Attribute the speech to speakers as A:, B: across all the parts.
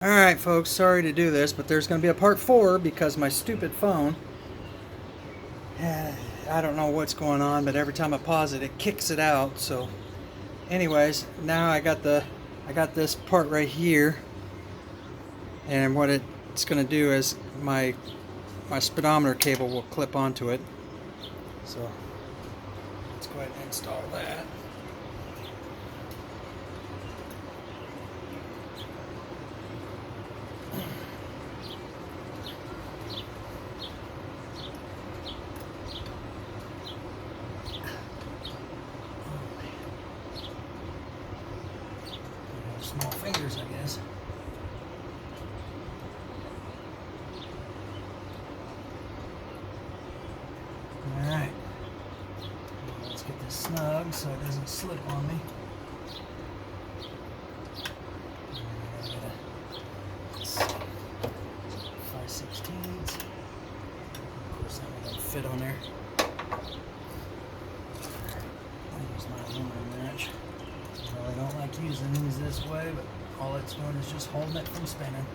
A: Alright folks, sorry to do this, but there's going to be a part 4 because my stupid phone, I don't know what's going on, but every time I pause it, it kicks it out. So anyways, now I got this part right here, and what it's going to do is my speedometer cable will clip onto it. So let's go ahead and install that. Small fingers, I guess. Alright. Let's get this snug so it doesn't slip on me. 5/16. Of course, that one don't fit on there. I'll use my aluminum wrench. I don't like using these this way, but all it's doing is just holding it from spinning.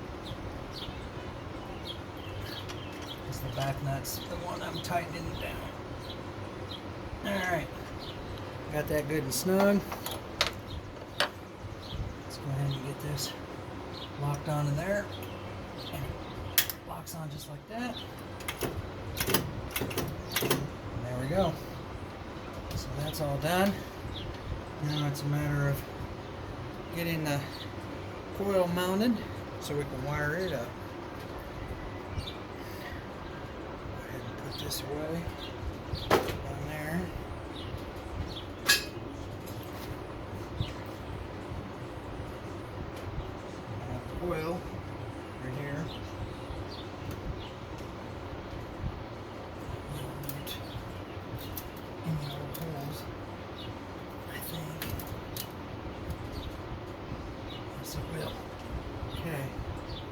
A: Because the back nut's the one I'm tightening down. Alright, got that good and snug. Let's go ahead and get this locked on in there. And it locks on just like that. And there we go. So that's all done. Now it's a matter of getting the coil mounted so we can wire it up. Go ahead and put this away on there. Coil right here. In the little holes, I think. Yes, it will. Okay.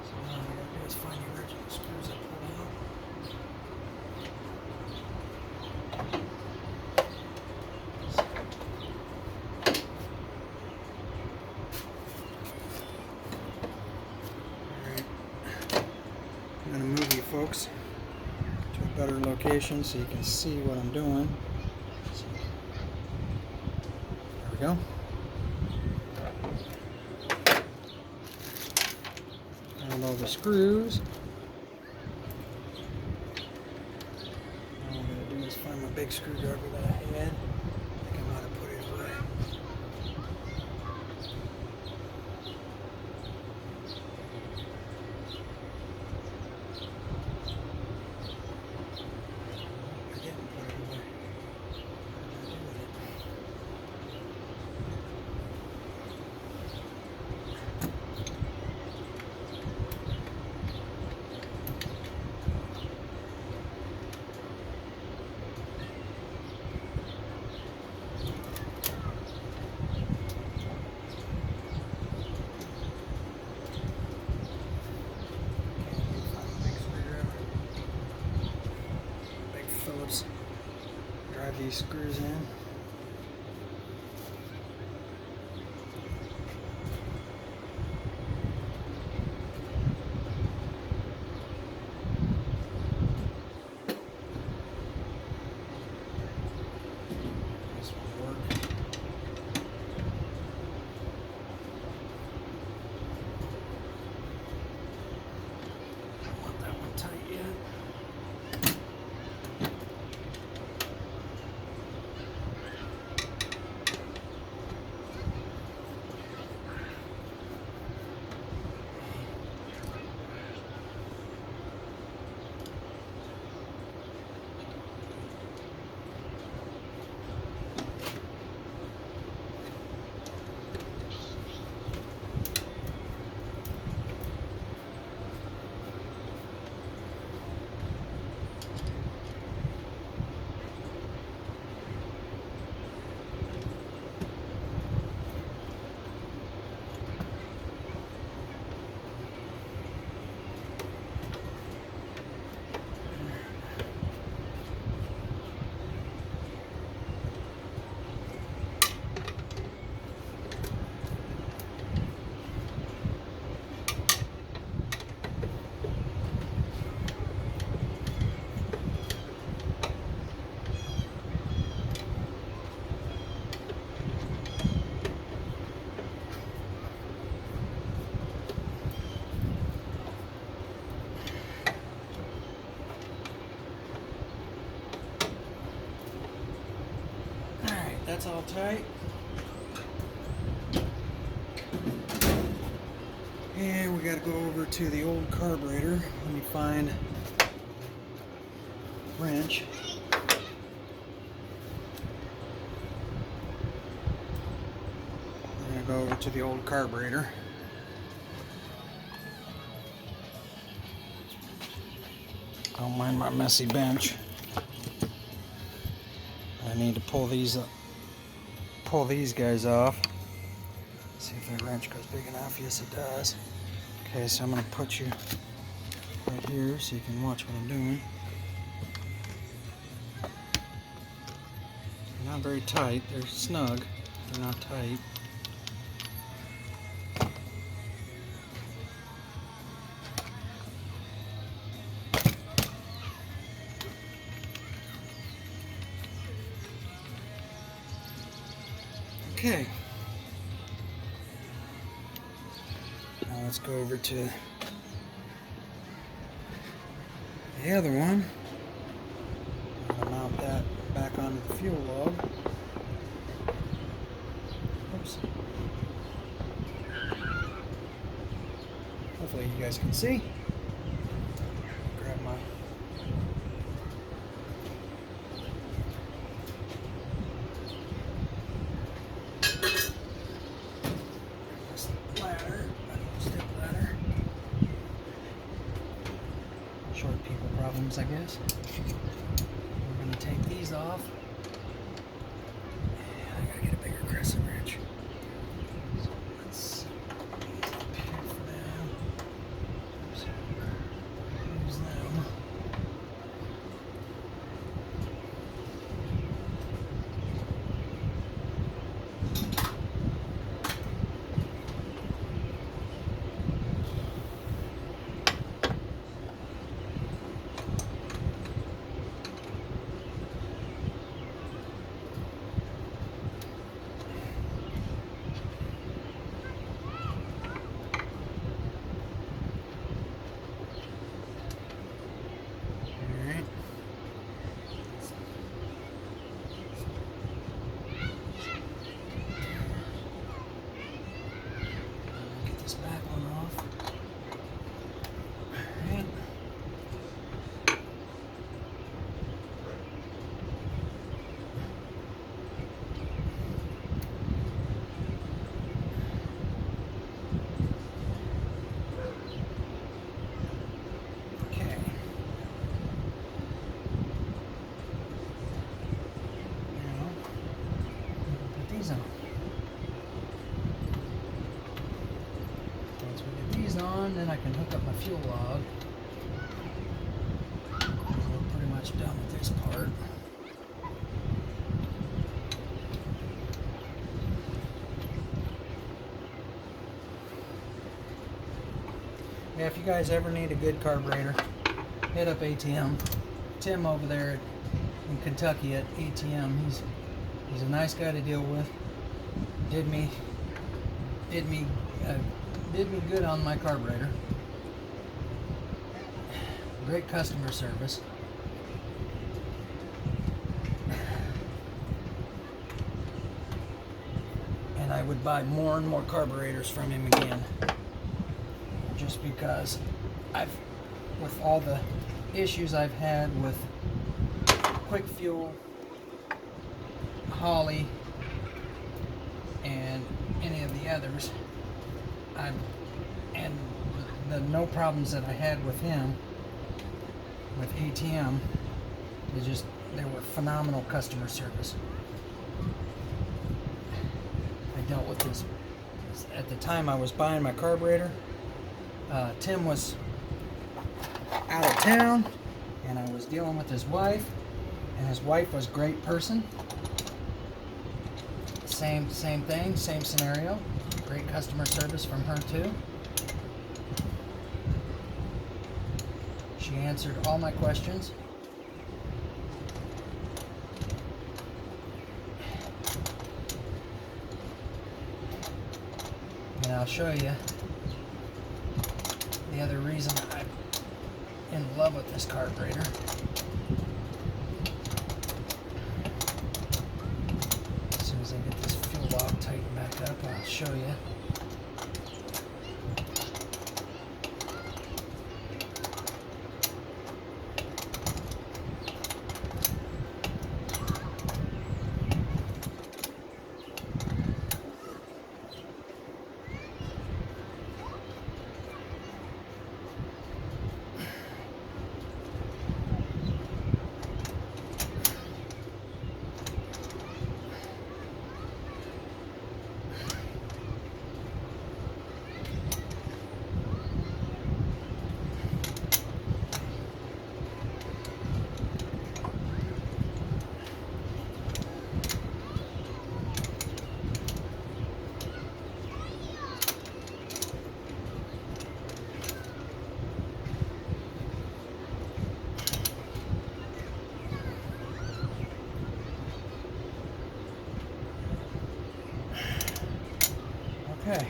A: So now all I gotta do is find the original screws I pulled out. Alright. I'm gonna move you folks to a better location so you can see what I'm doing. There we go. Found all the screws. All I'm going to do is find my big screwdriver that I had. I think I might have put it away. I didn't put it away. What did I do with it? Big Phillips. Drive these screws in. This will work. Don't want that one tight yet. that's all tight. And we got to go over to the old carburetor. Let me find a wrench. I'm going to go over to the old carburetor. Don't mind my messy bench. I need to pull these guys off. See if the wrench goes big enough. Yes, it does. Okay, so I'm going to put you right here so you can watch what I'm doing. They're not very tight. They're snug. They're not tight. Okay. Now let's go over to the other one. I'm going to mount that back onto the fuel log. Oops. Hopefully you guys can see. Grab my ladder, step ladder. Short people problems, I guess. We're going to take these off. And I got to get a bigger crescent wrench. So let's put these up here for now. So use them. Once we get these on, then I can hook up my fuel log. We're pretty much done with this part. Yeah, if you guys ever need a good carburetor, hit up ATM. Tim over there in Kentucky at ATM, he's a nice guy to deal with. Did me good on my carburetor. Great customer service. And I would buy more and more carburetors from him again. Just because with all the issues I've had with Quick Fuel, Holly, and any of the others, and the no problems that I had with him, with ATM, they were phenomenal customer service. I dealt with this, at the time I was buying my carburetor, Tim was out of town, and I was dealing with his wife, and his wife was a great person. Same thing, same scenario. Great customer service from her too. She answered all my questions. And I'll show you the other reason I'm in love with this carburetor. show you. Okay,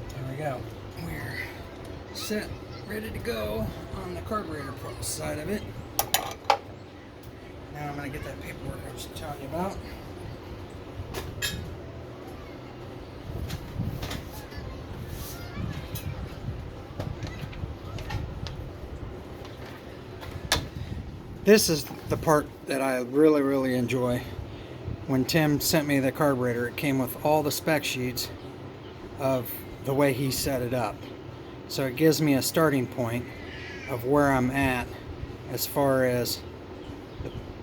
A: there we go. We're set, ready to go on the carburetor side of it. Now I'm going to get that paperwork I was telling you about. This is the part that I really enjoy. When Tim sent me the carburetor, it came with all the spec sheets of the way he set it up. So it gives me a starting point of where I'm at as far as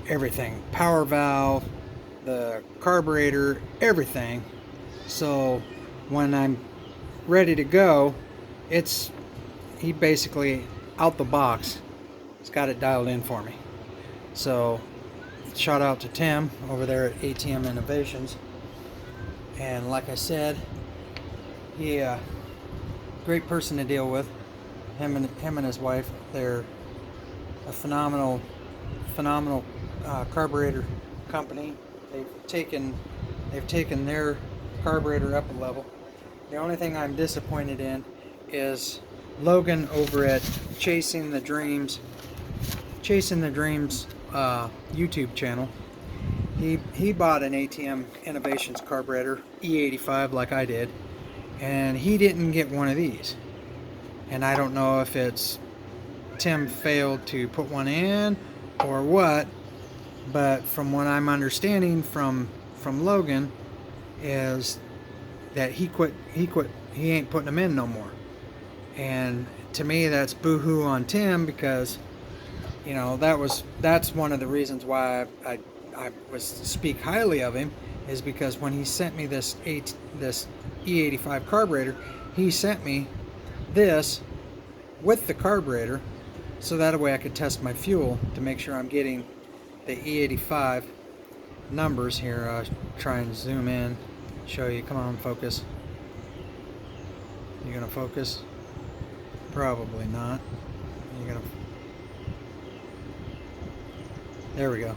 A: everything. Power valve, the carburetor, everything. So when I'm ready to go, he basically out the box has got it dialed in for me. So shout out to Tim over there at ATM Innovations, and like I said, he great person to deal with. Him and his wife, they're a phenomenal carburetor company. They've taken their carburetor up a level. The only thing I'm disappointed in is Logan over at Chasing the Dreams YouTube channel. He bought an ATM Innovations carburetor E85 like I did, and he didn't get one of these. And I don't know if it's Tim failed to put one in or what, but from what I'm understanding from Logan is that he ain't putting them in no more. And to me, that's boo-hoo on Tim, because you know, that's one of the reasons why I speak highly of him, is because when he sent me this E85 carburetor, he sent me this with the carburetor, so that way I could test my fuel to make sure I'm getting the E85 numbers here. I'll try and zoom in, show you. Come on, focus. You gonna focus? Probably not. You're gonna. There we go.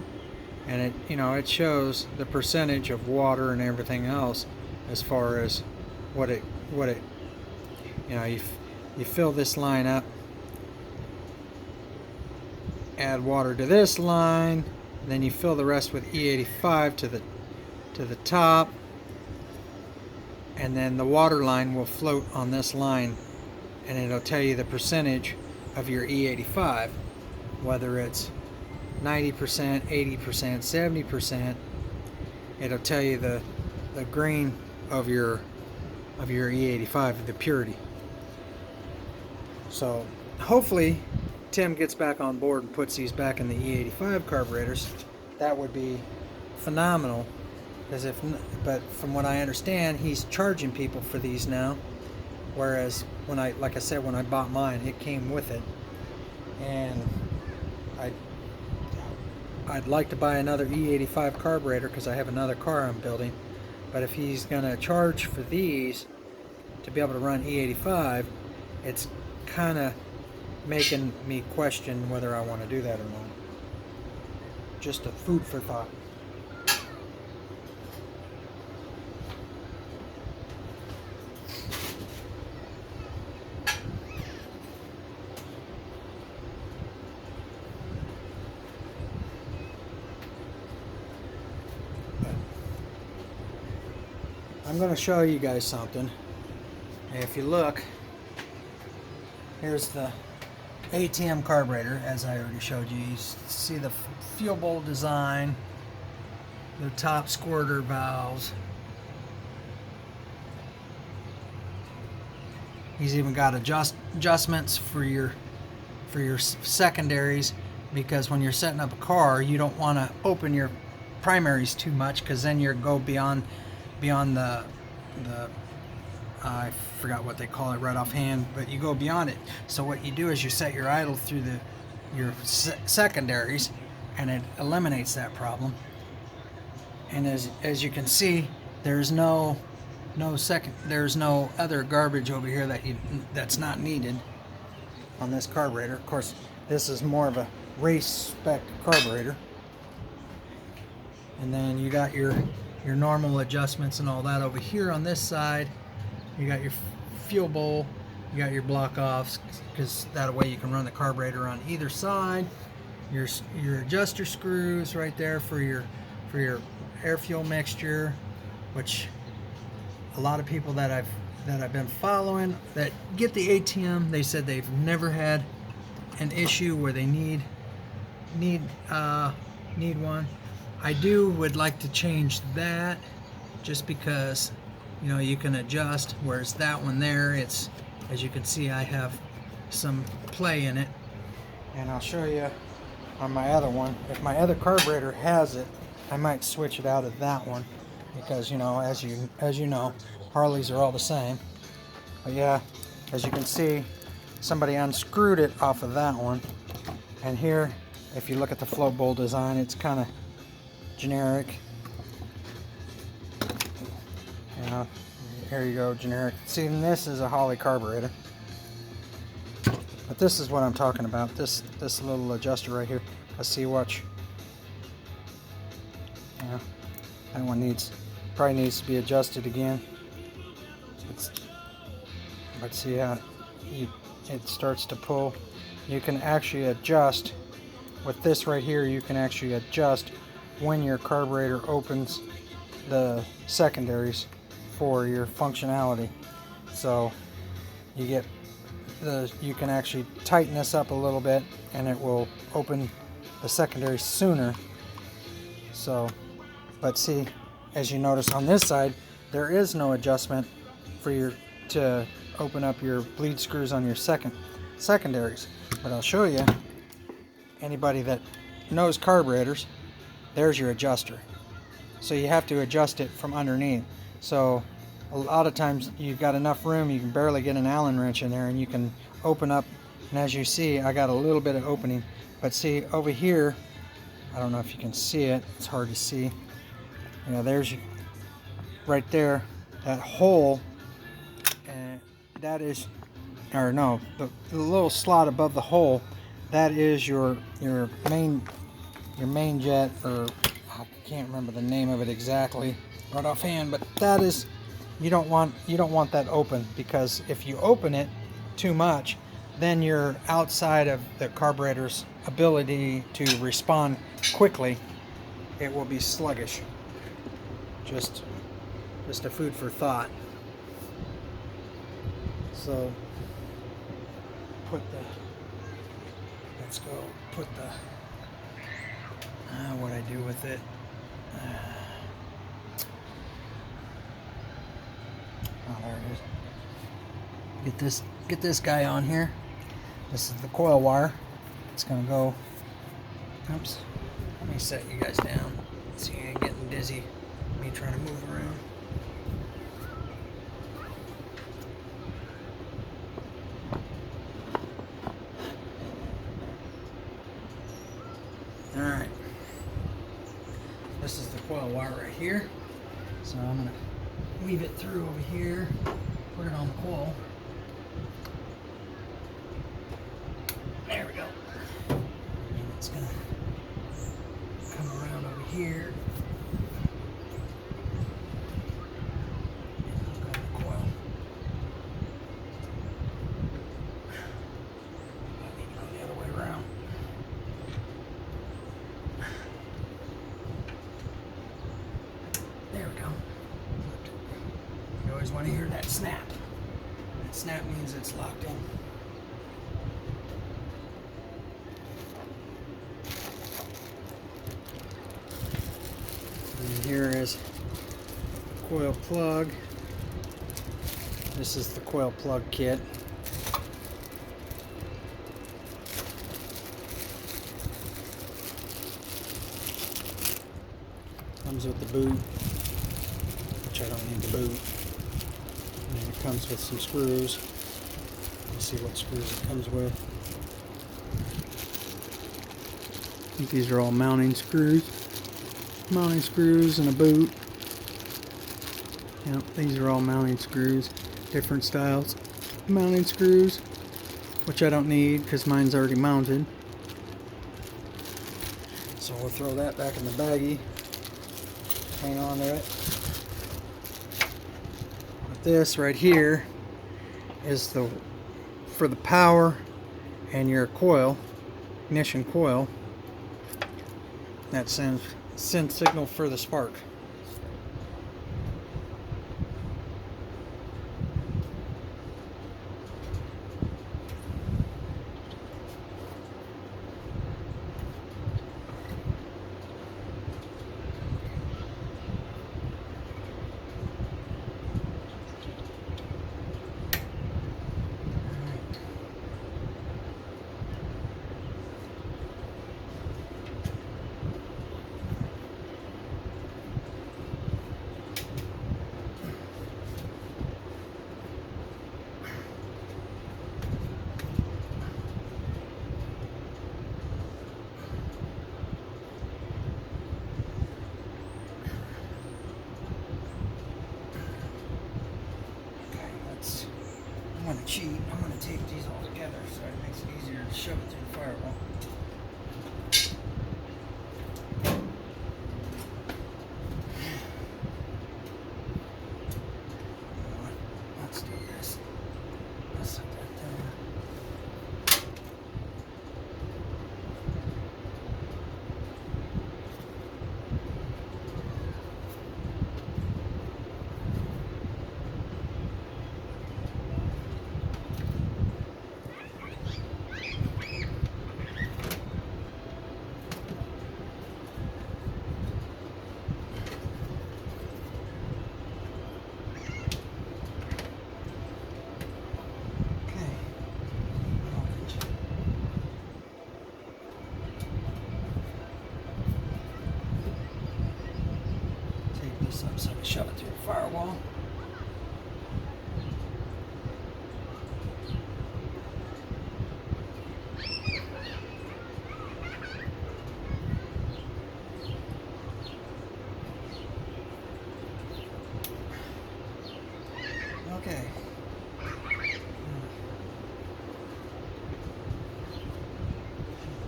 A: And it, you know, it shows the percentage of water and everything else as far as what it, you know, you fill this line up, add water to this line, then you fill the rest with E85 to the top, and then the water line will float on this line, and it'll tell you the percentage of your E85, whether it's 90%, 80%, 70%. It'll tell you the grain of your E85, the purity. So hopefully Tim gets back on board and puts these back in the E85 carburetors. That would be phenomenal, because but from what I understand, he's charging people for these now, whereas like I said, when I bought mine, it came with it. And I'd like to buy another E85 carburetor because I have another car I'm building, but if he's gonna charge for these to be able to run E85, it's kind of making me question whether I want to do that or not. Just a food for thought. I'm going to show you guys something. If you look, here's the ATM carburetor, as I already showed you. You see the fuel bowl design, the top squirter valves. He's even got adjustments for your secondaries, because when you're setting up a car, you don't want to open your primaries too much, because then you go beyond the I forgot what they call it right offhand, but you go beyond it. So what you do is you set your idle through your secondaries, and it eliminates that problem. And as you can see, there's no other garbage over here that's not needed on this carburetor. Of course, this is more of a race spec carburetor. And then you got your normal adjustments and all that over here on this side. You got your fuel bowl, you got your block offs, because that way you can run the carburetor on either side. Your adjuster screws right there for your air fuel mixture, which a lot of people that I've been following that get the ATM, they said they've never had an issue where they need one. I would like to change that, just because, you know, you can adjust, whereas that one there, it's, as you can see, I have some play in it. And I'll show you on my other one. If my other carburetor has it, I might switch it out of that one, because, you know, as you know, Harleys are all the same. But yeah, as you can see, somebody unscrewed it off of that one. And here, if you look at the float bowl design, it's kind of generic. You know, here you go, generic. See, and this is a Harley carburetor. But this is what I'm talking about. This little adjuster right here. Let's see, watch. Yeah, that one probably needs to be adjusted again. But see how it starts to pull. You can actually adjust with this right here. You can actually adjust when your carburetor opens the secondaries for your functionality. So you can actually tighten this up a little bit, and it will open the secondary sooner. So, but see, as you notice on this side, there is no adjustment to open up your bleed screws on your secondaries. But I'll show you, anybody that knows carburetors, there's your adjuster. So you have to adjust it from underneath. So a lot of times you've got enough room, you can barely get an Allen wrench in there, and you can open up. And as you see, I got a little bit of opening. But see, over here, I don't know if you can see it, it's hard to see. You know, there's right there, that hole, and that is, or no, the little slot above the hole, that is your main jet, or I can't remember the name of it exactly right offhand, but that is, you don't want that open, because if you open it too much, then you're outside of the carburetor's ability to respond quickly. It will be sluggish. Just a food for thought. So let's go put the what I do with it. Oh, there it is. Get this guy on here. This is the coil wire. It's gonna go. Oops. Let me set you guys down so you ain't getting dizzy. Me trying to move around. Alright. This is the coil wire right here. So I'm going to weave it through over here, put it on the coil. There we go. And it's going to come around over here. And hook on the coil. I need to go the other way around. There we go. snap means it's locked in. And here is the coil plug. This is the coil plug kit. Comes with the boot, which I don't need the boot. And then it comes with some screws. Let's see what screws it comes with. I think these are all mounting screws. Mounting screws and a boot. Yep, these are all mounting screws. Different styles. Mounting screws, which I don't need because mine's already mounted. So we'll throw that back in the baggie. Hang on to it. But this right here is for the power and your coil, ignition coil. That sends signal for the spark. I'm going to cheat. I'm going to tape these all together so it makes it easier to shove it through the firewall. Let's do this. Let's set that down. This up so I can shove it through the firewall. Okay.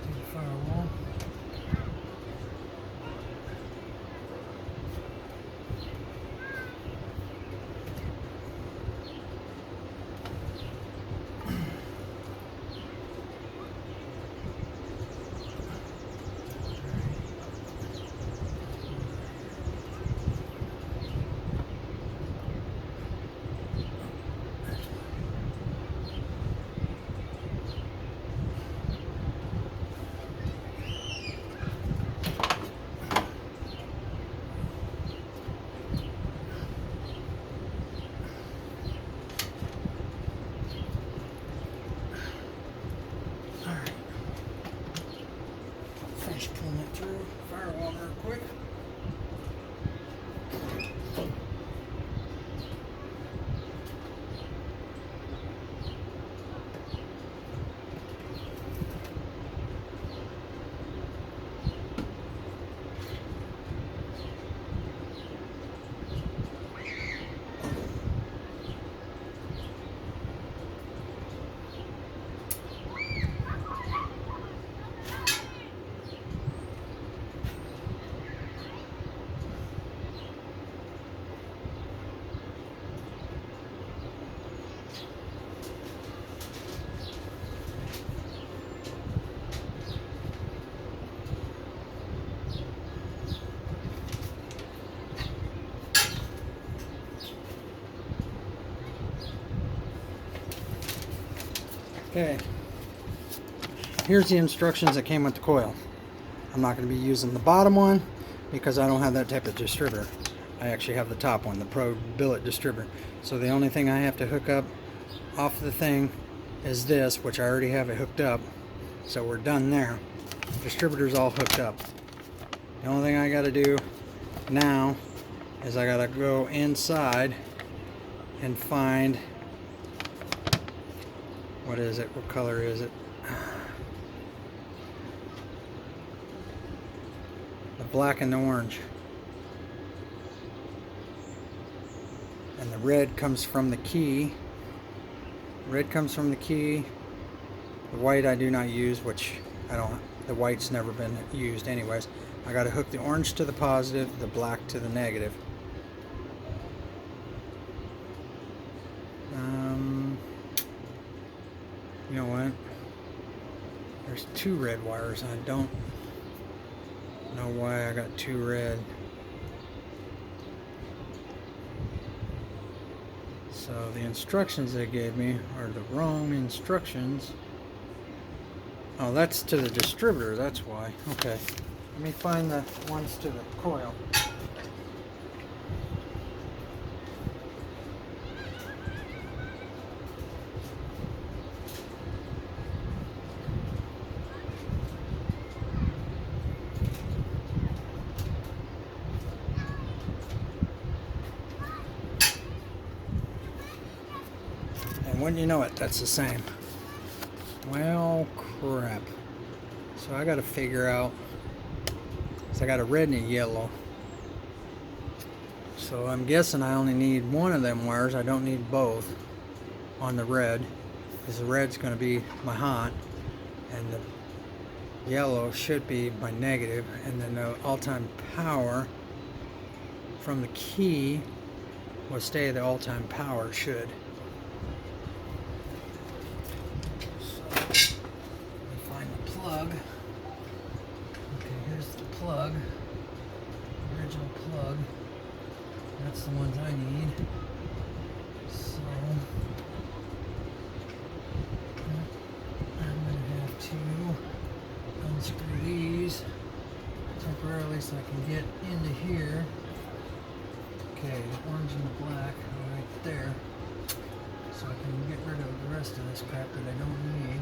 A: Through the firewall. Finish pulling it through firewall real quick. Okay, here's the instructions that came with the coil. I'm not going to be using the bottom one because I don't have that type of distributor. I actually have the top one, the Pro billet distributor. So the only thing I have to hook up off the thing is this, which I already have it hooked up. So we're done there. Distributor's all hooked up. The only thing I got to do now is I got to go inside and find, what is it? What color is it? The black and the orange. And the red comes from the key. Red comes from the key. The white I do not use, which I don't, the white's never been used anyways. I got to hook the orange to the positive, the black to the negative. You know what? There's two red wires. I don't know why I got two red. So the instructions they gave me are the wrong instructions. Oh, that's to the distributor, that's why. Okay. Let me find the ones to the coil. And wouldn't you know it, that's the same. Well, crap. So I got to figure out. So I got a red and a yellow. So I'm guessing I only need one of them wires. I don't need both on the red, because the red's going to be my hot, and the yellow should be my negative, and then the all-time power from the key will stay the all-time power, should. Plug. Okay, here's the plug. Original plug. That's the ones I need. So I'm gonna have to unscrew these temporarily so I can get into here. Okay, the orange and the black are right there. So I can get rid of the rest of this crap that I don't need.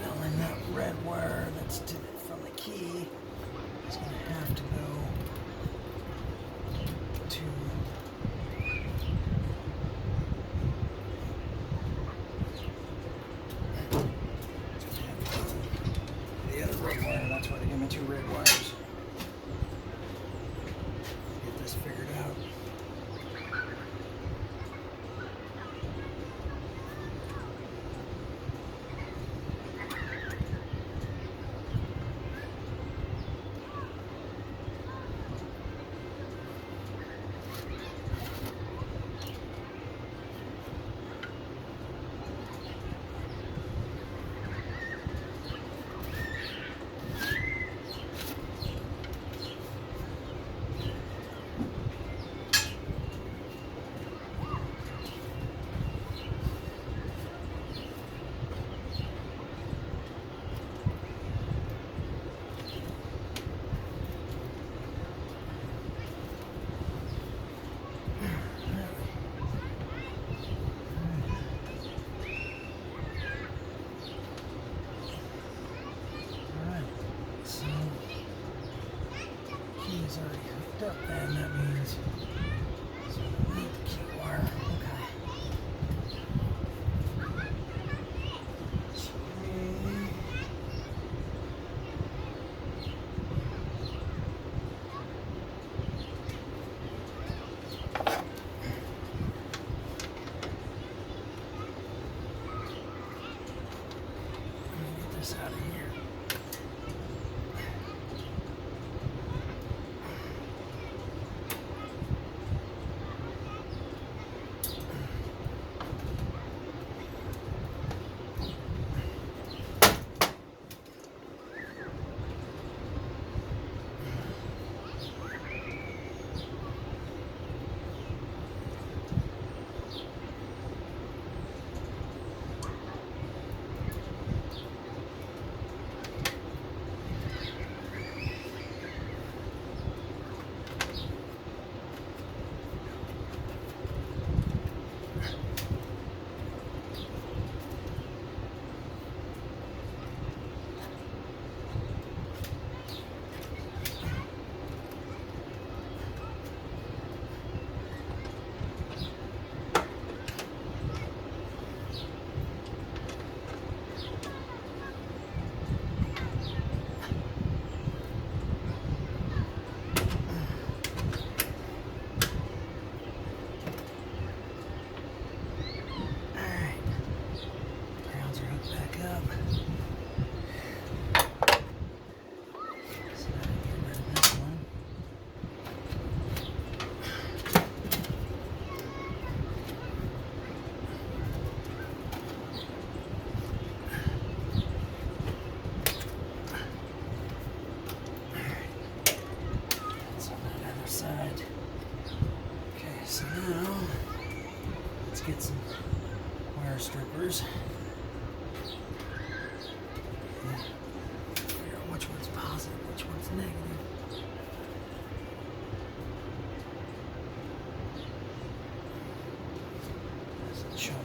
A: Now in that red wire that's from the key is going to have to go to the other red wire. That's why they give me 2 red wires. Get this figured out. Is already hooked up, then that means so we need the key wire. Okay. Let me get this out of here. Get some wire strippers. Figure out which one's positive, which one's negative. Doesn't show me.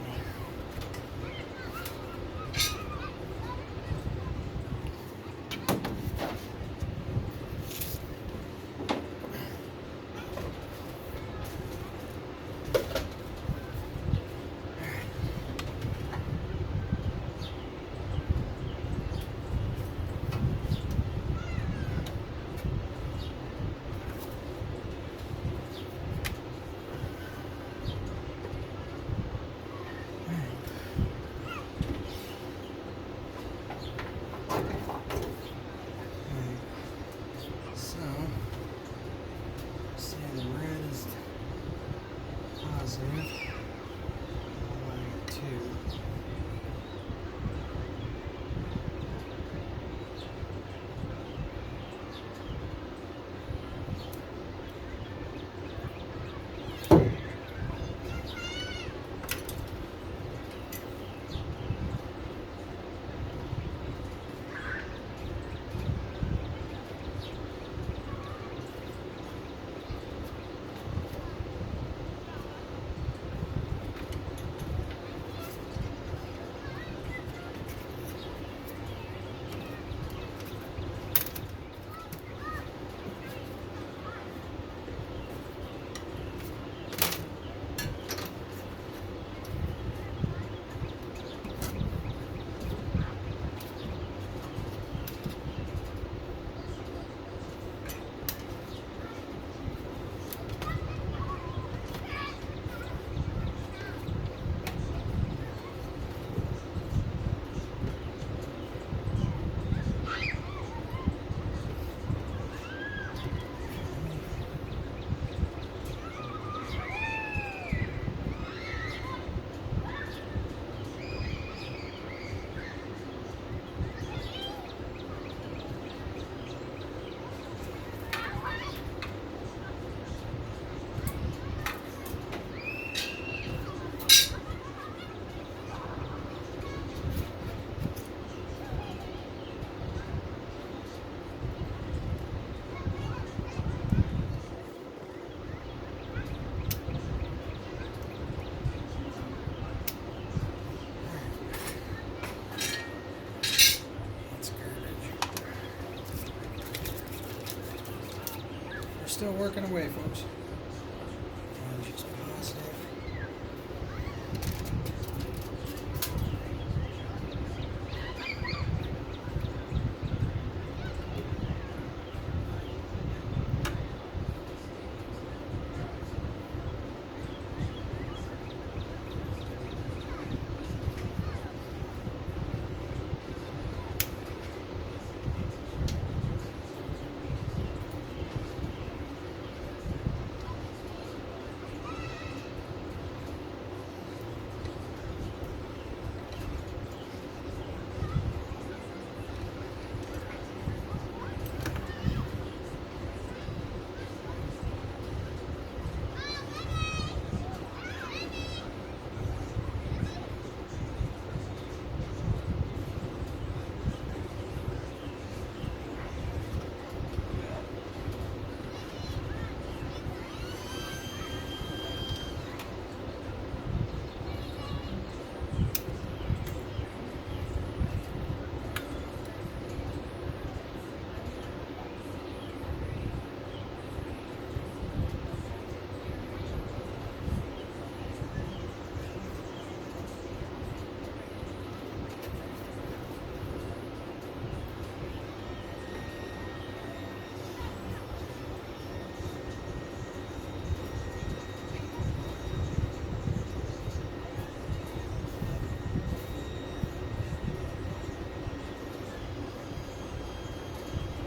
A: still working away, folks.